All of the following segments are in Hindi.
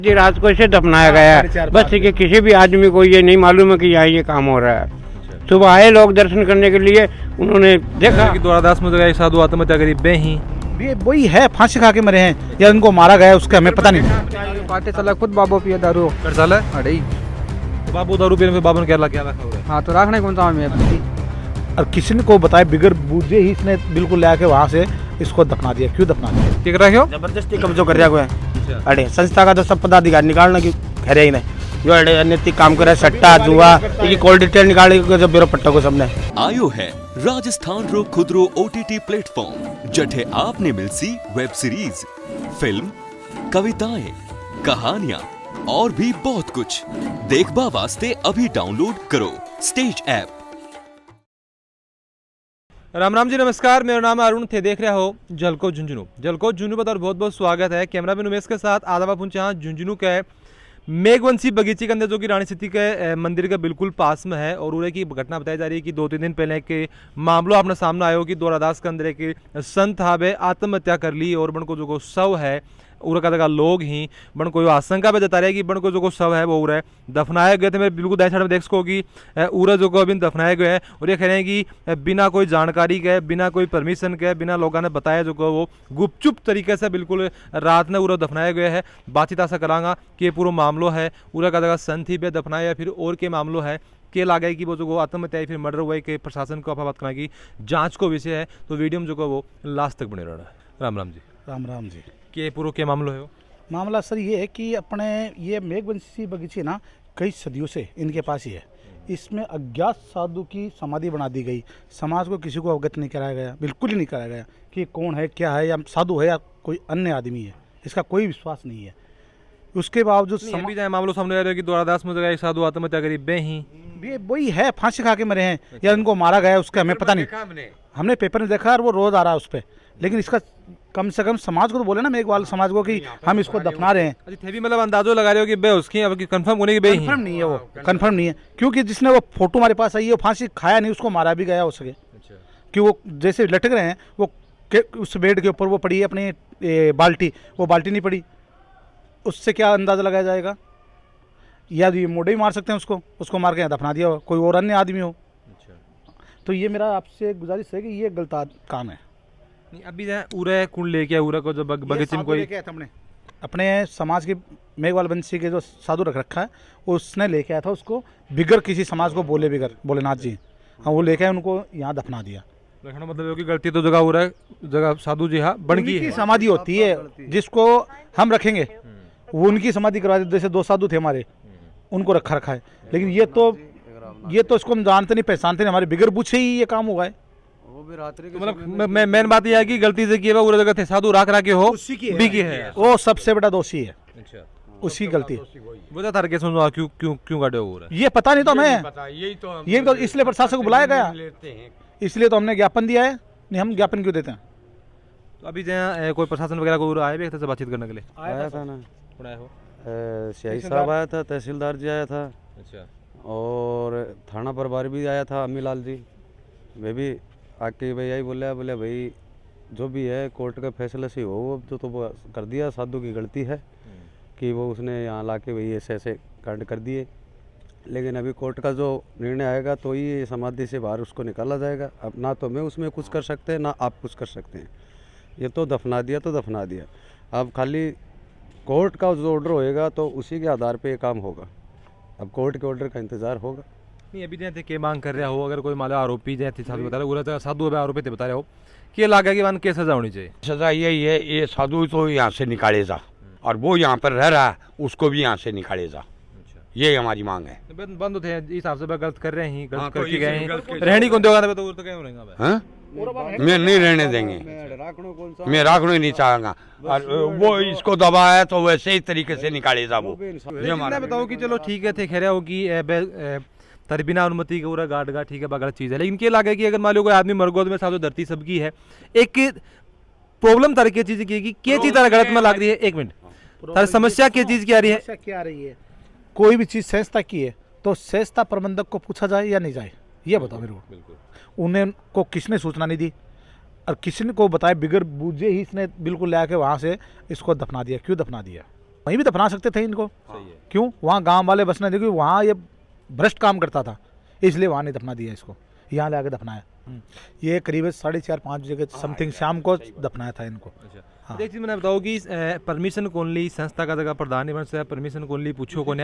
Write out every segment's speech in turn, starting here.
जी रात को इसे दफनाया गया है। बस कि किसी भी आदमी को ये नहीं मालूम है कि यहाँ ये काम हो रहा है। सुबह आए लोग दर्शन करने के लिए, उन्होंने देखा कि द्वारदास में एक साधु आत्महत्या करी बे ही ये वही है, फांसी खा के मरे हैं या इनको मारा गया है उसका हमें पता नहीं। पाटे चला खुद बाबो पिए दारू कर साल है अरे तो बाबू दारू पीने में बाबू ने क्या रखा हुआ है। हाँ तो रखने कौन सा में और किसी ने को बताया बिगर बूझे ही इसने बिल्कुल ले आके वहाँ से इसको दफना दिया। क्यों दफना दिया? क्या कर रहे हो? जबरदस्ती कब्जो कर रहा है। अरे संस्था का तो सब पदाधिकारी निकालना क्यों कह रहे ही नहीं, जो अनैतिक काम कर रहा है, सट्टा जुआ की कॉल डिटेल निकाले जो ब्यूरो पट्टा को सबने आयो है राजस्थान रो खुदरो OTT प्लेटफॉर्म जठे आपने मिलसी वेब सीरीज, फिल्म, कविताएं, कहानियां और भी बहुत कुछ देखबा वास्ते अभी डाउनलोड करो स्टेज ऐप। राम राम जी, नमस्कार। मेरा नाम है अरुण, थे देख रहे हो जलको झुंझुनू पर बहुत बहुत स्वागत है। कैमरामैन उमेश के साथ आदाबा पहुंचा झुंझुनू के मेघवंशी बगीचे के अंदर, जो कि रानी सिटी के मंदिर के बिल्कुल पास में है। और उरे की घटना बताई जा रही है कि 2-3 दिन पहले के मामलों अपने सामने आयो कि द्वारदास के अंदर एक संत हावे आत्महत्या कर ली और बन को जो शव है उरा का लोग ही बन को आशंका पे जता रहे कि बन को जो शव है वो उरे दफनाए गए थे। मेरे बिल्कुल दाएं साइड में देख सको कि उरा जो अभी दफनाए गए हैं और ये कह रहे हैं कि बिना कोई जानकारी के, बिना कोई परमिशन के, बिना लोगों ने बताया जो वो गुपचुप तरीके से बिल्कुल रात में उरा दफनाए गए हैं। बातचीत ऐसा करांगा कि ये पूरा मामलो है उरा का संत ही पे दफनाया या फिर और के मामलो है के लागे कि वो जो आत्महत्या फिर मर्डर हुआ कि प्रशासन को बात करना की जाँच को विषय है। तो वीडियो में जो वो लास्ट तक बने रहना है। राम राम जी। राम राम जी। के पूर्व के मामलो है? मामला सर ये है कि अपने ये मेघवंशी बगीचे ना कई सदियों से इनके पास ही है। इसमें अज्ञात साधु की समाधि बना दी गई। समाज को किसी को अवगत नहीं कराया गया, बिल्कुल ही नहीं कराया गया कि कौन है, क्या है, या साधु है या कोई अन्य आदमी है, इसका कोई विश्वास नहीं है। उसके बावजूद मामलों सामने आ रहे कि द्वारदास में एक साधु आत्महत्या करी बे ही ये वही है, फांसी खा के मरे हैं या इनको मारा गया है उसका हमें पता नहीं। हमने पेपर में देखा और वो रोज आ रहा है उस पर, लेकिन इसका कम से कम समाज को तो बोले ना, मेघवाल समाज को, कि हम इसको दफना रहे हैं। थे भी मतलब अंदाजो लगा रहे हो कि बे उसकी अब कंफर्म होने की बे कंफर्म नहीं है, वो कंफर्म नहीं है क्योंकि जिसने वो फोटो हमारे पास आई है वो फांसी खाया नहीं, उसको मारा भी गया हो सके। कि वो जैसे लटक रहे हैं वो उस बेड के ऊपर वो पड़ी है अपनी बाल्टी, वो बाल्टी नहीं पड़ी, उससे क्या अंदाजा लगाया जाएगा? या ये मोड़े ही मार सकते हैं उसको मार के दफना दिया हो, कोई और अन्य आदमी हो। तो ये मेरा आपसे गुजारिश है कि ये गलत काम है। नहीं अभी उरे कुल लेके उरे को जो बगीचे में कोई हमने अपने समाज के मेघवाल वंशी के जो साधु रख रखा है उसने लेके आया था उसको, बिगर किसी समाज को बोले, बिगर भोलेनाथ जी, हाँ वो लेके आए, उनको यहाँ दफना दिया। मतलब की गलती तो जगह साधु जी हाँ बन की समाधि होती है जिसको हम रखेंगे, वो उनकी समाधि करवा देते। जैसे 2 साधु थे हमारे, उनको रखा है, लेकिन ये तो इसको हम जानते नहीं, पहचानते नहीं, हमारे बिगर पूछे ही ये काम हुआ है। वो भी रात्रि तो मतलब मेन बात यह है कि गलती से किया हुआ जगह थे साधु राख के हो भी की है, वो सबसे बड़ा दोषी है। अच्छा, उसकी गलती वो था केस में क्यों काटे हो रहा है ये पता नहीं। तो हमें यही तो इसलिए प्रशासन को बुलाया गया, इसलिए तो हमने ज्ञापन दिया है। नहीं हम ज्ञापन क्यों देते हैं? तो अभी जहाँ कोई प्रशासन वगैरह को आए भी थे बातचीत करने के लिए? आया था ना, हो सियाही साहब आया था, तहसीलदार जी आया था। अच्छा। और थाना प्रभारी भी आया था, अम्मी लाल जी, वे भी आके भाई यही बोले भाई जो भी है कोर्ट का फैसला से हो, वो तो कर दिया, साधु की गलती है कि वो उसने यहाँ लाके भाई ऐसे कांड कर दिए। लेकिन अभी कोर्ट का जो निर्णय आएगा तो ही समाधि से बाहर उसको निकाला जाएगा। अब ना तो मैं उसमें कुछ कर सकते हैं ना आप कुछ कर सकते हैं। ये तो दफना दिया तो दफना दिया। अब खाली कोर्ट का जो ऑर्डर होएगा तो उसी के आधार पे ये काम होगा। अब कोर्ट के ऑर्डर का इंतजार होगा। नहीं अभी जैसे के मांग कर रहा हो, अगर कोई मान लो आरोपी जैसे साधु बता रहे साधु आरोपी थे बता रहे हो कि लागा कि मान के सजा होनी चाहिए? सजा यही है, ये साधु तो यहाँ से निकाले जा और वो यहाँ पर रह रहा है उसको भी यहाँ से निकाले जा, ये हमारी मांग है। बंद थे इस हिसाब से गलत कर रहे हैं, गलत करके गए हैं, रहनी कौन देगा तो क्या होगा? मैं नहीं रहने देंगे, मैं राखना ही नहीं चाहूंगा। और वो इसको दबाया तो वैसे ही तरीके से निकाले जा वो। मैं बताऊँ कि चलो ठीक है थे खैर हो कि तर बिना अनुमति के पूरा गार्ड का ठीक है गलत चीज़ है, लेकिन क्या लगे कि अगर मान लो कोई आदमी मरगोद में साधु धरती सबकी है, एक प्रॉब्लम तरह की चीज़ की क्या चीज़ तरह गलत में लग रही है? एक मिनट तर समस्या क्या चीज़ की आ रही है? क्या आ रही है? कोई भी चीज़ संस्था की है तो संस्था प्रबंधक को पूछा जाए या नहीं जाए, ये बताओ मेरे को। बिल्कुल उन्हें को किसने सूचना नहीं दी और किसी ने को बताया, बिगर बूझे ही इसने बिल्कुल ले आके वहाँ से इसको दफना दिया। क्यों दफना दिया? वहीं भी दफना सकते थे इनको। क्यों वहाँ गांव वाले बसने देखिए, वहाँ ये भ्रष्ट काम करता था, इसलिए वहाँ नहीं दफना दिया इसको, यहाँ ले आके दफनाया। ये करीब 4:30-5 बजे के समथिंग शाम को दफनाया था इनको। हाँ। एक चीज मैंने बताओ कि परमिशन कौन ली, संस्था का जगह प्रधान निवन से परमिशन कौन ली, पूछो कौन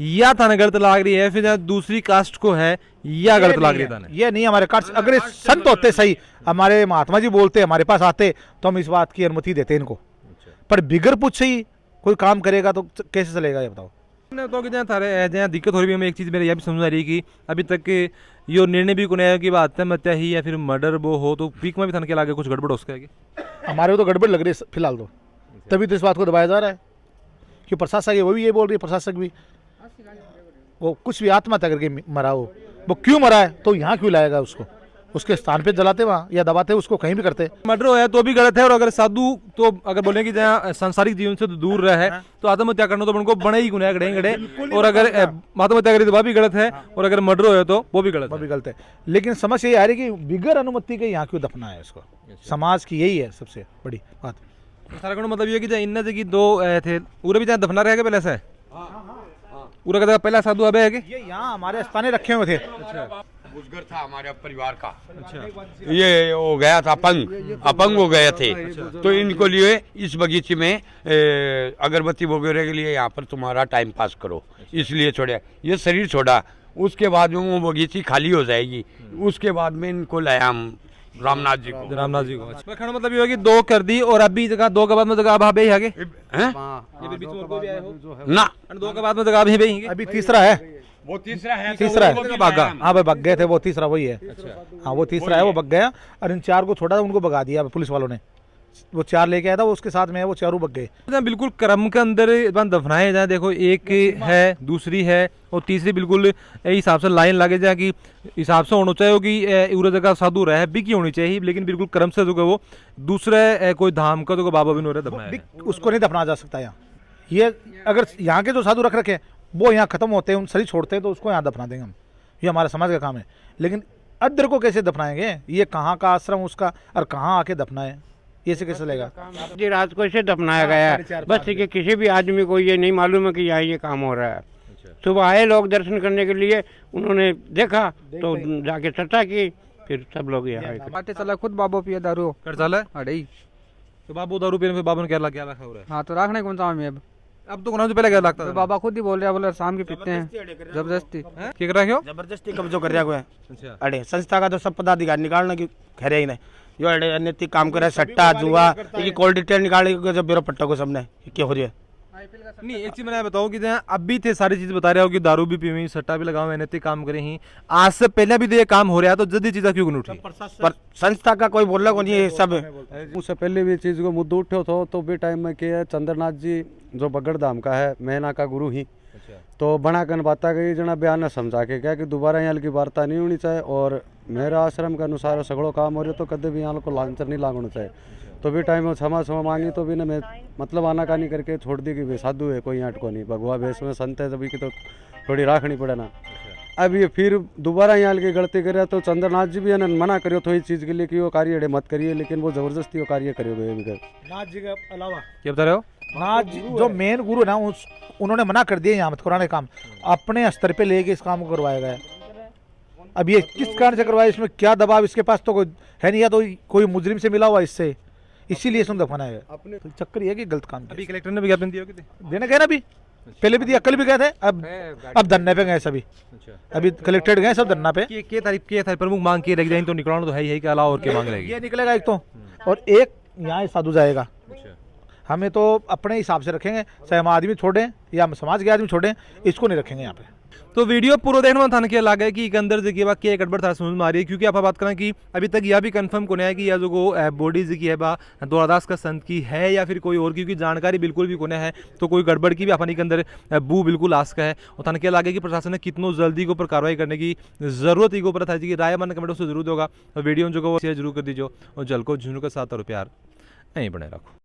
या थाने गलत लाग रही है, फिर दूसरी कास्ट को है या गलत लाग रही है थाने? ये नहीं हमारे कास्ट, अगर संत होते सही, हमारे महात्मा जी बोलते हमारे पास आते तो हम इस बात की अनुमति देते इनको। पर बिगर पूछे ही कोई काम करेगा तो कैसे चलेगा ये बताओ। मैंने बताओ कि जहाँ थारे जहाँ दिक्कत हो रही है, हमें एक चीज़ मेरे यह भी समझ आ रही है कि अभी तक यो निर्णय भी को नहीं कि आत्महत्या ही या फिर मर्डर वो हो, तो पीक में भी थाने के लागे कुछ गड़बड़ हो सका है कि? हमारे को तो गड़बड़ लग रही है फिलहाल तो, तभी तो इस बात को दबाया जा रहा है कि प्रशासक है वो भी ये बोल रही है, प्रशासक भी वो कुछ भी आत्महत्या करके मरा हो, वो क्यों मरा है तो यहाँ क्यों लाएगा उसको, उसके स्थान पे जलाते वहाँ या दबाते उसको कहीं भी करते। मर्डर होया तो भी गलत है, और अगर साधु तो अगर बोले कि जहाँ सांसारिक जीवन से तो दूर रहे तो आत्महत्या करना तो उनको बने ही गुनाह गड़े, और अगर आत्महत्या करी तो वह भी गलत है, और अगर मर्डर होया तो वो भी गलत है। लेकिन समस्या ये आ रही है कि बिगर अनुमति के यहाँ क्यों दफना है इसको, समाज की यही है सबसे बड़ी बात। सारा का मतलब ये कि जहाँ इन जगह दो थे उरे भी जहाँ दफना रहेगा पहले से उरा का पहला साधु अब है कि ये यहाँ हमारे स्थाने रखे हुए थे। बुजुर्ग था हमारे परिवार का। अच्छा। ये हो गया था अपंग हो गए थे। तो इनको लिए इस बगीचे में अगरबत्ती वगैरह के लिए यहाँ पर तुम्हारा टाइम पास करो, इसलिए छोड़ा। ये शरीर छोड़ा, उसके बाद में वो बगीची खाली हो जाएगी, उसके बाद में इनको लाया हम रामनाथ जी को। अच्छा, मतलब ये होगी दो कर दी, और अभी जगह दो के बाद में जगह अब आगे आगे ना दो के बाद में जगह अभी अभी तीसरा है, वो तीसरा है भागा। हाँ भाई भाग गए थे, वो तीसरा वही है। हाँ वो तीसरा है, वो भाग गया, और इन 4 को छोड़ा, उनको भगा दिया पुलिस वालों ने। वो 4 लेके आया था, वो उसके साथ में है, वो 4 भग गए। बिल्कुल क्रम के अंदर दफनाए जाए, देखो एक है, दूसरी है, और तीसरी बिल्कुल हिसाब से लाइन लगे जाए कि हिसाब से होना चाहिए कि उरा जगह साधु रहे भी की होनी चाहिए, लेकिन बिल्कुल क्रम से जो वो दूसरे कोई धाम का जो बाबा भी नहीं दफनाया, उसको नहीं दफना जा सकता यहाँ। ये अगर यहाँ के जो साधु रख रखे वो यहाँ खत्म होते हैं, उन शरीर छोड़ते हैं, तो उसको यहाँ दफना देंगे हम, ये हमारा समाज का काम है। लेकिन अदर को कैसे दफनाएंगे, ये कहाँ का आश्रम उसका, और कहाँ आके दफनाए, ये से कैसे चलेगा? जी रात को इसे दफनाया गया है, बस कि किसी भी आदमी को ये नहीं मालूम है कि यहाँ ये काम हो रहा है। सुबह आए लोग दर्शन करने के लिए, उन्होंने देखा तो जाके चर्चा की, फिर सब लोग यहाँ आए। बाटे चला खुद बाबो पिए दारू कर साल है अड़े। तो बाबू दारू पीने में बाबू ने क्या रखा हो रहा है? हाँ तो रखने कौन सा में अब तो कोना से पहले क्या लगता तो था? बाबा खुद ही बोल रहे हैं, बोले शाम के पीते हैं जबरदस्ती। क्या कर रहा है? जबरदस्ती कब्जो कर रहा है। अच्छा, अरे संस्था का तो सब पदाधिकारी निकालना की खैर ही नहीं, जो अनैतिक काम कर रहा है, सट्टा जुआ, ये कॉल डिटेल निकाले जब ब्यूरो पट्टा को सबने क्या हो रही है। नहीं एक चीज मैंने बताऊं कि जहाँ अब भी थे सारी चीज बता रहे हो कि दारू भी पी हुई, सट्टा भी लगाओ, अनैतिक काम करे ही, आज से पहले भी तो ये काम हो रहा है, तो जल्दी चीजा क्यों नहीं उठी? पर संस्था का कोई बोल रहा को नहीं, सब उससे पहले भी चीज़ को मुद्दा उठो तो भी टाइम में किया चंद्रनाथ जी जो बगड़ धाम का है, मैना का गुरु ही, तो बना कर बाता गई जना बयान ने समझा के क्या कि दोबारा यहाँ की वार्ता नहीं होनी चाहिए, और मेरा आश्रम के अनुसार सगड़ो काम हो रहे तो कदे भी यहाँ को लांचर नहीं लागना चाहिए। तो भी टाइम में क्षमा मांगी, तो भी ने मैं मतलब आनाकानी करके छोड़ दी कि भाई साधु है कोई यहाँ को नहीं, भगवा भेष में संत है, तभी की तो थोड़ी राखनी पड़े ना। अब ये फिर दोबारा यहाँ की गलती करे तो चंद्रनाथ जी भी है मना करियो थोड़ी चीज़ के लिए कि वो कार्य मत करिए, लेकिन वो जबरदस्ती वो कार्य करियो गए। नाथ जी के अलावा क्या बता रहे हो? नाथ जी जो मेन गुरु ना, उन्होंने मना कर दिया यहाँ मत कराने काम, अपने स्तर पे लेके इस काम को करवाया गया। अब ये किस कारण से करवाया, इसमें क्या दबाव इसके पास तो कोई है नहीं, या तो कोई मुजरिम से मिला हुआ इससे, इसीलिए इसमें दफनाया है। अपने चक्कर ये कि गलत काम किया। अभी कलेक्टर ने विज्ञापन दिया देने गए ना, अभी पहले भी दिया, कल भी गए थे, अब धरने पे गए सभी। अभी कलेक्टेड गए सब धरना पे। के तारीख प्रमुख मांग के रख जाए तो निकलना तो है ही, के अलावा और क्या मांग रहेगी? ये निकलेगा एक तो, और एक यहाँ साधु जाएगा। हमें तो अपने हिसाब से रखेंगे, चाहे हम आदमी छोड़ें या हम समाज के आदमी छोड़ें, इसको नहीं रखेंगे यहाँ पे। तो वीडियो पूरा देखने में थाने के लगा है कि अंदर जो बात क्या गड़बड़ था समझ में आ रही है, क्योंकि आप बात करें कि अभी तक यह भी कंफर्म को नहीं है कि यह जो बॉडी की है बा द्वारदास का संत की है या फिर कोई और, क्योंकि जानकारी बिल्कुल भी को नहीं है, तो कोई गड़बड़ की भी अपने के अंदर बू बिल्कुल आस का है। और थाने के लगे कि प्रशासन ने कितनों जल्दी के ऊपर कार्रवाई करने की जरूरत ही के ऊपर था कि राय मन कमेंट उससे जरूर होगा, वीडियो जो को शेयर जरूर कर दीजिए, और जल को झुंझुनू के साथ और प्यार नहीं बने रखो।